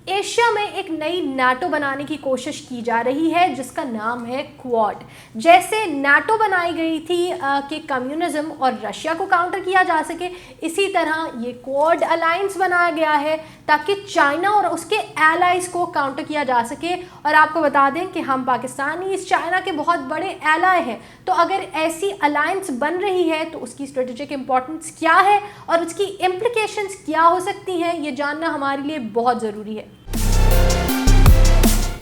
Asia में एक नई नाटो बनाने की कोशिश की जा रही है जिसका नाम है क्वाड। जैसे नाटो बनाई गई थी कि कम्युनिज्म और रशिया को काउंटर किया जा सके, इसी तरह ये क्वाड अलायंस बनाया गया है ताकि चाइना और उसके एलाइज को काउंटर किया जा सके। और आपको बता दें कि हम पाकिस्तानी इस चाइना के बहुत बड़े एलाय हैं, तो अगर ऐसी अलायंस बन रही है तो उसकी स्ट्रेटेजिक इंपॉर्टेंस क्या है और उसकी इम्प्लिकेशंस क्या हो सकती हैं, ये जानना हमारे लिए बहुत ज़रूरी है।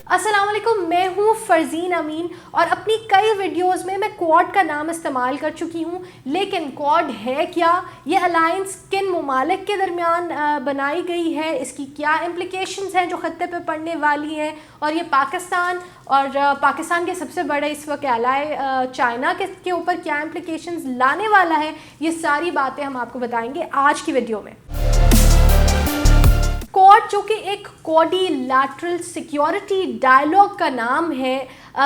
अस्सलाम वालेकुम, मैं हूँ फरजीन अमीन और अपनी कई वीडियोस में मैं क्वाड का नाम इस्तेमाल कर चुकी हूँ। लेकिन क्वाड है क्या, ये अलायंस किन ममालिक के दरमियान बनाई गई है, इसकी क्या इम्प्लिकेशंस हैं जो ख़त्ते पे पड़ने वाली हैं, और ये पाकिस्तान और पाकिस्तान के सबसे बड़े इस वक्त एलाय चाइना के ऊपर क्या इम्प्लिकेशंस लाने वाला है, ये सारी बातें हम आपको बताएंगे आज की वीडियो में। क्वाड जो कि एक क्वाड्रिलैटरल सिक्योरिटी डायलॉग का नाम है,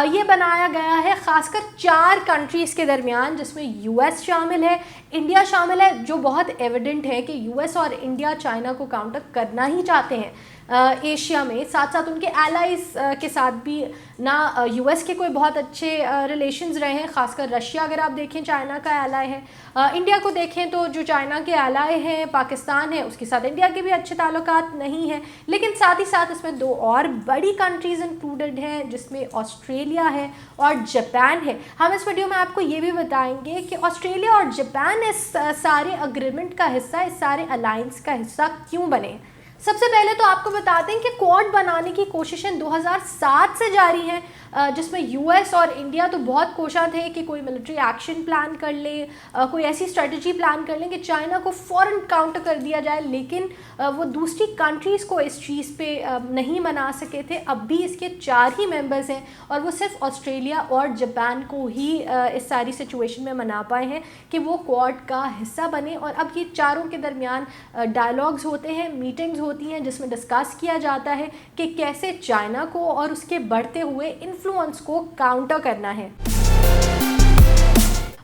ये बनाया गया है ख़ासकर 4 कंट्रीज़ के दरमियान, जिसमें यूएस शामिल है, इंडिया शामिल है, जो बहुत एविडेंट है कि यूएस और इंडिया चाइना को काउंटर करना ही चाहते हैं एशिया में। साथ साथ उनके एलाइज के साथ भी ना यूएस के कोई बहुत अच्छे रिलेशंस रहे हैं, ख़ासकर रशिया अगर आप देखें चाइना का एलाय है। इंडिया को देखें तो जो चाइना के एलाय हैं पाकिस्तान है, उसके साथ इंडिया के भी अच्छे ताल्लुकात नहीं हैं। लेकिन साथ ही साथ इसमें 2 और बड़ी कंट्रीज़ इंक्लूडेड हैं, जिसमें ऑस्ट्रेलिया है और जापान है। हम इस वीडियो में आपको ये भी बताएंगे कि ऑस्ट्रेलिया और जापान इस सारे अग्रीमेंट का हिस्सा, इस सारे अलायंस का हिस्सा क्यों बने। सबसे पहले तो आपको बता दें कि क्वाड बनाने की कोशिशें 2007 से जारी हैं, जिसमें यूएस और इंडिया तो बहुत कोशां थे कि कोई मिलिट्री एक्शन प्लान कर ले, कोई ऐसी स्ट्रेटजी प्लान कर लें कि चाइना को फ़ौरन काउंटर कर दिया जाए। लेकिन वो दूसरी कंट्रीज़ को इस चीज़ पे नहीं मना सके थे। अब भी इसके 4 ही मेंबर्स हैं और वो सिर्फ ऑस्ट्रेलिया और जापान को ही इस सारी सिचुएशन में मना पाए हैं कि वो क्वाड का हिस्सा बने। और अब ये चारों के दरमियान डायलॉग्स होते हैं, मीटिंग्स होती हैं, जिसमें डिस्कस किया जाता है कि कैसे चाइना को और उसके बढ़ते हुए इन्फ्लुएंस को काउंटर करना है।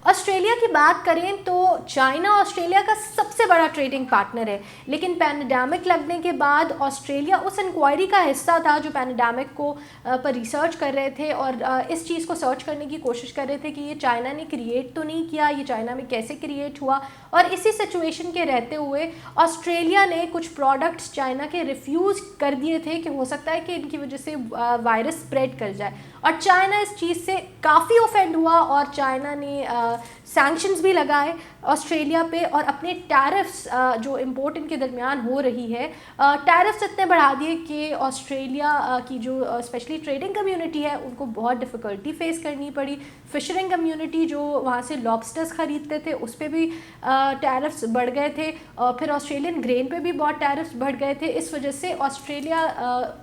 ऑस्ट्रेलिया की बात करें तो चाइना ऑस्ट्रेलिया का सबसे बड़ा ट्रेडिंग पार्टनर है, लेकिन पैंडेमिक लगने के बाद ऑस्ट्रेलिया उस इंक्वायरी का हिस्सा था जो पैंडेमिक को पर रिसर्च कर रहे थे और इस चीज़ को सर्च करने की कोशिश कर रहे थे कि ये चाइना ने क्रिएट तो नहीं किया, ये चाइना में कैसे क्रिएट हुआ। और इसी सिचुएशन के रहते हुए ऑस्ट्रेलिया ने कुछ प्रोडक्ट्स चाइना के रिफ्यूज़ कर दिए थे कि हो सकता है कि इनकी वजह से वायरस स्प्रेड कर जाए। और चाइना इस चीज़ से काफ़ी ऑफेंड हुआ और चाइना ने सैंक्शंस भी लगाए ऑस्ट्रेलिया पे और अपने टैरिफ्स जो इम्पोर्ट इनके दरमियान हो रही है, टैरिफ्स इतने बढ़ा दिए कि ऑस्ट्रेलिया की जो स्पेशली ट्रेडिंग कम्युनिटी है उनको बहुत डिफ़िकल्टी फेस करनी पड़ी। फ़िशरिंग कम्युनिटी जो वहाँ से लॉबस्टर्स ख़रीदते थे उस पर भी टैरिफ्स बढ़ गए थे, फिर ऑस्ट्रेलियन ग्रेन पे भी बहुत टैरिफ्स बढ़ गए थे। इस वजह से ऑस्ट्रेलिया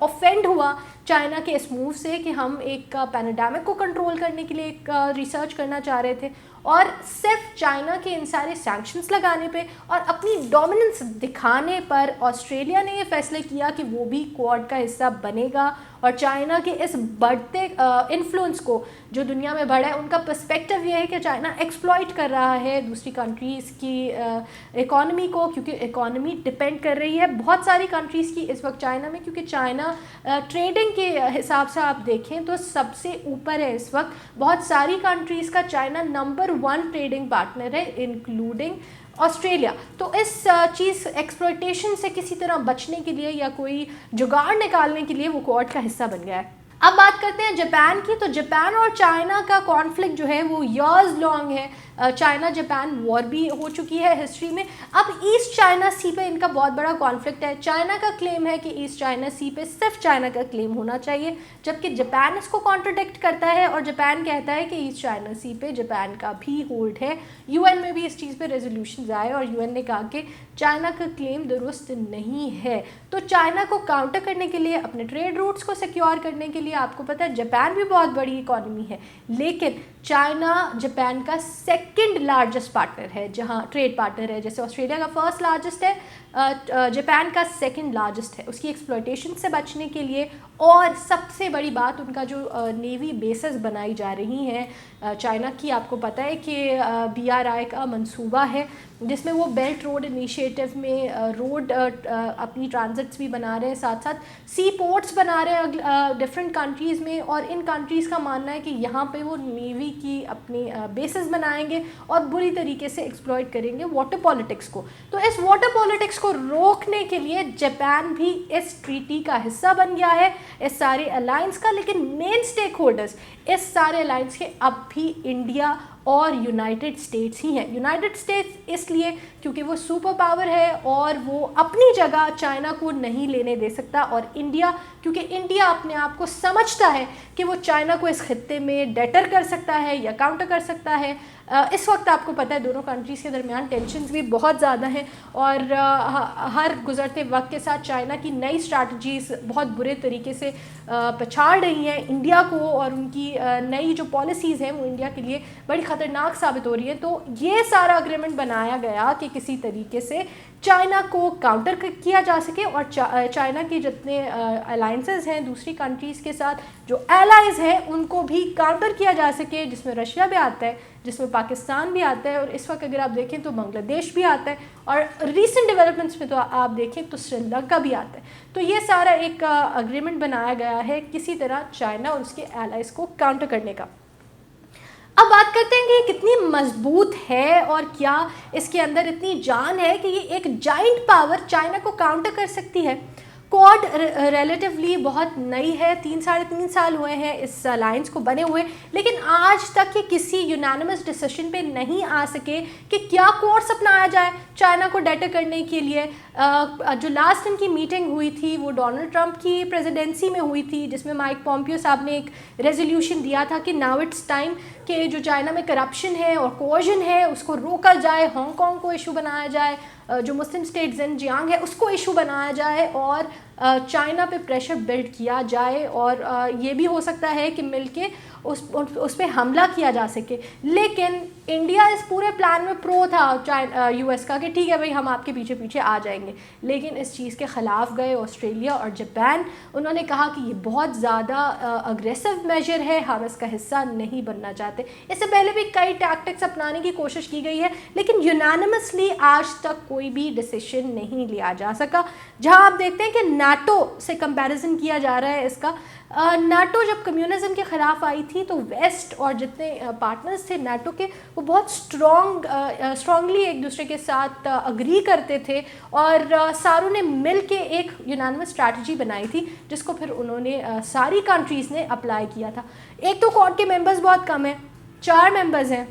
ऑफेंड हुआ चाइना के इस मूव से कि हम एक पैंडेमिक को कंट्रोल करने के लिए एक रिसर्च करना चाह रहे थे और सिर्फ चाइना के इन सारे सैंक्शंस लगाने पे और अपनी डोमिनेंस दिखाने पर ऑस्ट्रेलिया ने ये फैसला किया कि वो भी क्वाड का हिस्सा बनेगा। और चाइना के इस बढ़ते इन्फ्लुएंस को जो दुनिया में बढ़ा है, उनका पर्सपेक्टिव ये है कि चाइना एक्सप्लॉइट कर रहा है दूसरी कंट्रीज़ की इकॉनमी को, क्योंकि इकॉनमी डिपेंड कर रही है बहुत सारी कंट्रीज़ की इस वक्त चाइना में, क्योंकि चाइना ट्रेडिंग के हिसाब से आप देखें तो सबसे ऊपर है इस वक्त। बहुत सारी कंट्रीज़ का चाइना नंबर 1 ट्रेडिंग पार्टनर है, इंक्लूडिंग ऑस्ट्रेलिया। तो इस चीज़ एक्सप्लॉयटेशन से किसी तरह बचने के लिए या कोई जुगाड़ निकालने के लिए वो क्वाड का हिस्सा बन गया है। अब बात करते हैं जापान की। तो जापान और चाइना का कॉन्फ्लिक्ट जो है वो ईयर्स लॉन्ग है। चाइना जापान वॉर भी हो चुकी है हिस्ट्री में। अब ईस्ट चाइना सी पे इनका बहुत बड़ा कॉन्फ्लिक्ट है। चाइना का क्लेम है कि ईस्ट चाइना सी पे सिर्फ चाइना का क्लेम होना चाहिए, जबकि जापान इसको कॉन्ट्रडिक्ट करता है और जापान कहता है कि ईस्ट चाइना सी पे जापान का भी होल्ड है। यूएन में भी इस चीज़ पे रेजोल्यूशन आए और यूएन ने कहा कि चाइना का क्लेम दुरुस्त नहीं है। तो चाइना को काउंटर करने के लिए, अपने ट्रेड रूट्स को सिक्योर करने के लिए, आपको पता है जापान भी बहुत बड़ी इकॉनमी है, लेकिन चाइना जापान का सेकंड लार्जेस्ट पार्टनर है, जहां ट्रेड पार्टनर है। जैसे ऑस्ट्रेलिया का फर्स्ट लार्जेस्ट है, जापान का सेकंड लार्जेस्ट है, उसकी एक्सप्लॉयटेशन से बचने के लिए। और सबसे बड़ी बात, उनका जो नेवी बेसेस बनाई जा रही हैं चाइना की, आपको पता है कि BRI का मंसूबा है जिसमें वो बेल्ट रोड इनिशिएटिव में रोड अपनी ट्रांजिट्स भी बना रहे हैं, साथ साथ सी पोर्ट्स बना रहे हैं डिफरेंट कंट्रीज़ में। और इन कंट्रीज़ का मानना है कि यहाँ पे वो नेवी की अपनी बेसेस बनाएंगे और बुरी तरीके से एक्सप्लॉइट करेंगे वाटर पॉलिटिक्स को। तो इस वाटर पॉलिटिक्स को रोकने के लिए जापान भी इस ट्रीटी का हिस्सा बन गया है, इस सारे अलायंस का। लेकिन मेन स्टेक होल्डर्स इस सारे अलायंस के अब भी इंडिया और यूनाइटेड स्टेट्स ही हैं। यूनाइटेड स्टेट्स इसलिए क्योंकि वो सुपर पावर है और वो अपनी जगह चाइना को नहीं लेने दे सकता, और इंडिया क्योंकि इंडिया अपने आप को समझता है कि वो चाइना को इस खित्ते में डेटर कर सकता है या काउंटर कर सकता है। इस वक्त आपको पता है दोनों कंट्रीज़ के दरमियान टेंशन्स भी बहुत ज़्यादा हैं, और हर गुज़रते वक्त के साथ चाइना की नई स्ट्रैटजीज़ बहुत बुरे तरीके से पछाड़ रही हैं इंडिया को, और उनकी नई जो पॉलिसीज़ हैं वो इंडिया के लिए बड़ी ख़तरनाक साबित हो रही है। तो ये सारा अग्रीमेंट बनाया गया कि किसी तरीके से चाइना को काउंटर किया जा सके, और चाइना के जितने अलायंसेस हैं दूसरी कंट्रीज़ के साथ, जो एलाइज़ हैं, उनको भी काउंटर किया जा सके, जिसमें रशिया भी आता है, जिसमें पाकिस्तान भी आता है, और इस वक्त अगर आप देखें तो बांग्लादेश भी आता है, और रीसेंट डेवलपमेंट्स में तो आप देखें तो श्रीलंका भी आता है। तो ये सारा एक अग्रीमेंट बनाया गया है किसी तरह चाइना और उसके एलाइज़ को काउंटर करने का। अब बात करते हैं कि ये कितनी मजबूत है और क्या इसके अंदर इतनी जान है कि ये एक जाइंट पावर चाइना को काउंटर कर सकती है। क्वाड रिलेटिवली बहुत नई है, 3-3.5 साल हुए हैं इस अलायंस को बने हुए, लेकिन आज तक ये किसी यूनानिमस डिसीजन पे नहीं आ सके कि क्या कोर्स अपनाया जाए चाइना को डेटर करने के लिए। जो लास्ट इनकी मीटिंग हुई थी वो डोनाल्ड ट्रंप की प्रेसिडेंसी में हुई थी, जिसमें माइक पॉम्पियो साहब ने एक रेजोल्यूशन दिया था कि नाउ इट्स टाइम कि जो चाइना में करप्शन है और कोर्जन है उसको रोका जाए, हांगकांग को इशू बनाया जाए, जो मुस्लिम स्टेट ज़िनजियांग है उसको इशू बनाया जाए, और चाइना पे प्रेशर बिल्ड किया जाए, और ये भी हो सकता है कि मिलके उस पे हमला किया जा सके। लेकिन इंडिया इस पूरे प्लान में प्रो था US का कि ठीक है भाई हम आपके पीछे पीछे आ जाएंगे, लेकिन इस चीज़ के ख़िलाफ़ गए ऑस्ट्रेलिया और जापान। उन्होंने कहा कि ये बहुत ज़्यादा अग्रेसिव मेजर है, हम इसका हिस्सा नहीं बनना चाहते। इससे पहले भी कई टैक्टिक्स अपनाने की कोशिश की गई है, लेकिन यूनानिमसली आज तक कोई भी डिसीजन नहीं लिया जा सका। जहाँ आप देखते हैं कि नाटो से कंपैरिजन किया जा रहा है इसका। नाटो जब कम्युनिज्म के ख़िलाफ़ आई थी तो वेस्ट और जितने पार्टनर्स थे नाटो के वो बहुत स्ट्रॉन्गली एक दूसरे के साथ अग्री करते थे, और सारों ने मिल के एक यूनानिमस स्ट्रैटेजी बनाई थी जिसको फिर उन्होंने सारी कंट्रीज़ ने अप्लाई किया था। एक तो क्वाड के मेंबर्स बहुत कम हैं, 4 मेंबर्स हैं,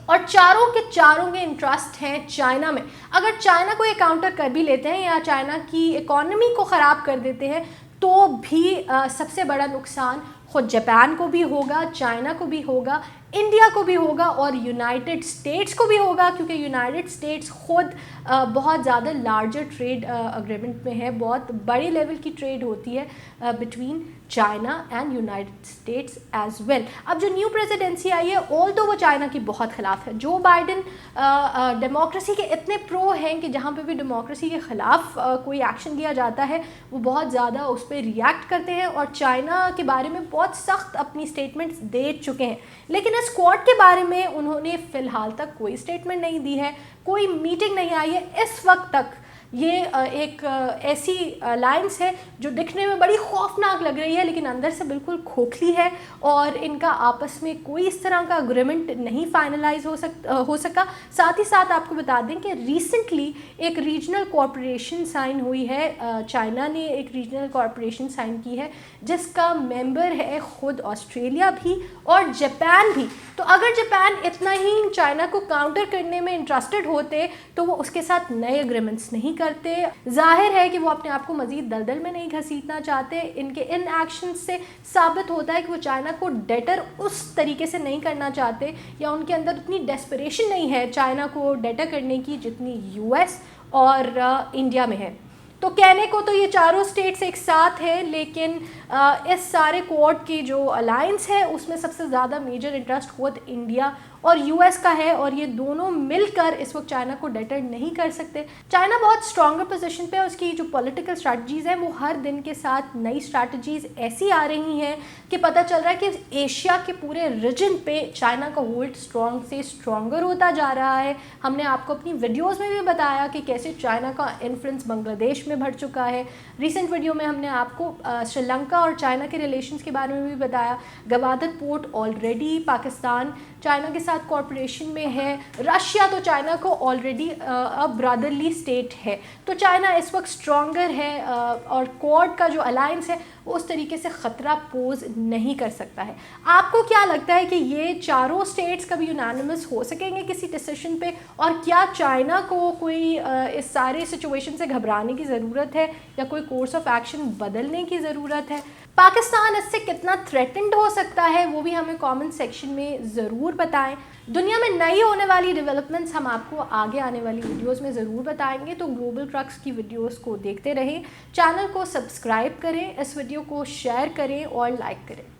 और चारों के इंटरेस्ट हैं चाइना में। अगर चाइना को ये काउंटर कर भी लेते हैं या चाइना की इकॉनमी को ख़राब कर देते हैं तो भी सबसे बड़ा नुकसान खुद जापान को भी होगा, चाइना को भी होगा, इंडिया को भी होगा, और यूनाइटेड स्टेट्स को भी होगा, क्योंकि यूनाइटेड स्टेट्स खुद बहुत ज़्यादा लार्जर ट्रेड अग्रीमेंट में है, बहुत बड़ी लेवल की ट्रेड होती है between China and United States as well. अब जो न्यू प्रेसिडेंसी आई है, ऑल्दो वो चाइना की बहुत ख़िलाफ़ है। जो बाइडन डेमोक्रेसी के इतने प्रो हैं कि जहाँ पे भी डेमोक्रेसी के ख़िलाफ़ कोई एक्शन लिया जाता है वो बहुत ज़्यादा उस पर रिएक्ट करते हैं, और चाइना के बारे में बहुत सख्त अपनी स्टेटमेंट्स दे चुके हैं। लेकिन इस क्वाड के बारे में उन्होंने फ़िलहाल तक कोई स्टेटमेंट नहीं दी है, कोई मीटिंग नहीं आई है। इस वक्त तक ये एक ऐसी अलायंस है जो दिखने में बड़ी खौफनाक लग रही है, लेकिन अंदर से बिल्कुल खोखली है, और इनका आपस में कोई इस तरह का अग्रीमेंट नहीं फाइनलाइज हो सका। साथ ही साथ आपको बता दें कि रिसेंटली एक रीजनल कॉरपोरेशन साइन हुई है, चाइना ने एक रीजनल कॉरपोरेशन साइन की है जिसका मेंबर है खुद ऑस्ट्रेलिया भी और जापान भी। तो अगर जापान इतना ही चाइना को काउंटर करने में इंटरेस्टेड होते तो वो उसके साथ नए एग्रीमेंट्स नहीं करते। जाहिर है कि वो अपने आप को मज़ीद दलदल में नहीं घसीटना चाहते। इनके इन एक्शन से साबित होता है कि वो चाइना को डेटर उस तरीके से नहीं करना चाहते, या उनके अंदर उतनी डेस्परेशन नहीं है चाइना को डेटर करने की जितनी US और इंडिया में है। तो कहने को तो ये चारों स्टेट्स एक साथ है, लेकिन इस सारे क्वाड की जो अलायंस है उसमें सबसे ज़्यादा मेजर इंटरेस्ट खुद इंडिया और यूएस का है, और ये दोनों मिलकर इस वक्त चाइना को डेटर नहीं कर सकते। चाइना बहुत स्ट्रॉन्गर पोजीशन पे है, उसकी जो पॉलिटिकल स्ट्रैटेजीज़ हैं वो हर दिन के साथ नई स्ट्रैटेजीज़ ऐसी आ रही हैं कि पता चल रहा है कि एशिया के पूरे रीजन पे चाइना का होल्ड स्ट्रॉन्ग से स्ट्रॉन्गर होता जा रहा है। हमने आपको अपनी वीडियोज़ में भी बताया कि कैसे चाइना का इन्फ्लुएंस बांग्लादेश में बढ़ चुका है। रिसेंट वीडियो में हमने आपको श्रीलंका और चाइना के रिलेशंस के बारे में भी बताया। Gwadar port already Pakistan China के साथ कॉर्पोरेशन में है। रशिया तो चाइना को ऑलरेडी अब ब्रदरली स्टेट है। तो चाइना इस वक्त स्ट्रॉन्गर है और क्वाड का जो अलायंस है वो उस तरीके से ख़तरा पोज नहीं कर सकता है। आपको क्या लगता है कि ये चारों स्टेट्स कभी यूनानिमस हो सकेंगे किसी डिसीजन पे, और क्या चाइना को कोई इस सारे सिचुएशन से घबराने की ज़रूरत है या कोई कोर्स ऑफ एक्शन बदलने की ज़रूरत है? पाकिस्तान इससे कितना थ्रेटन्ड हो सकता है वो भी हमें कमेंट सेक्शन में ज़रूर बताएं। दुनिया में नई होने वाली डेवलपमेंट्स हम आपको आगे आने वाली वीडियोस में ज़रूर बताएंगे, तो ग्लोबल क्रक्स की वीडियोस को देखते रहें, चैनल को सब्सक्राइब करें, इस वीडियो को शेयर करें और लाइक करें।